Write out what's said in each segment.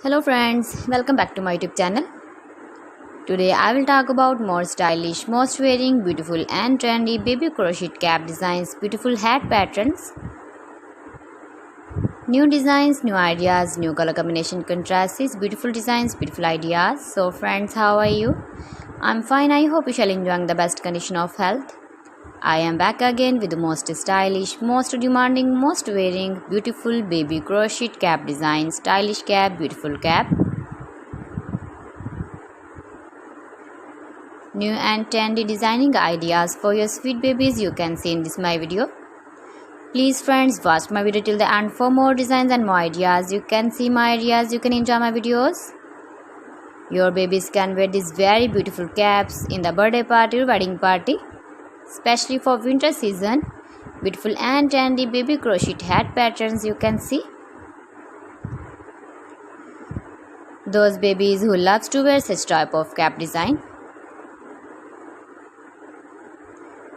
Hello friends, welcome back to my YouTube channel. Today I will talk about more stylish, most wearing, beautiful and trendy baby crochet cap designs, beautiful hat patterns, new designs, new ideas, new color combination contrasts, beautiful designs, beautiful ideas. So friends, how are you? I'm fine. I hope you shall enjoy the best condition of health. I am back again with the most stylish, most demanding, most wearing, beautiful baby crochet cap design, stylish cap, beautiful cap. New and trendy designing ideas for your sweet babies you can see in this my video. Please friends, watch my video till the end for more designs and more ideas. You can see my ideas, you can enjoy my videos. Your babies can wear these very beautiful caps in the birthday party or wedding party. Especially for winter season, beautiful and trendy baby crochet hat patterns you can see. Those babies who loves to wear such type of cap design.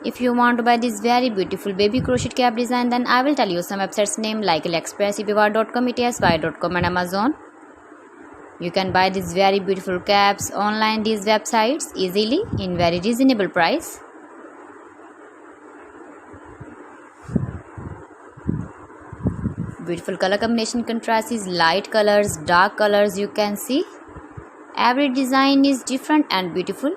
If you want to buy this very beautiful baby crochet cap design, then I will tell you some websites name like AliExpress, eBay.com, ETSY.com and Amazon. You can buy these very beautiful caps online these websites easily in very reasonable price. Beautiful color combination contrast is light colors, dark colors you can see. Every design is different and beautiful.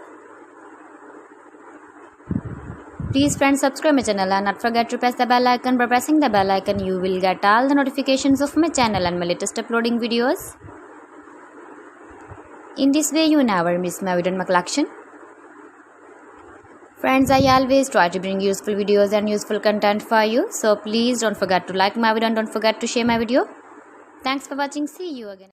Please friends, subscribe my channel and not forget to press the bell icon. By pressing the bell icon you will get all the notifications of my channel and my latest uploading videos. In this way you never miss my video and my collection. Friends, I always try to bring useful videos and useful content for you. So please don't forget to like my video and don't forget to share my video. Thanks for watching. See you again.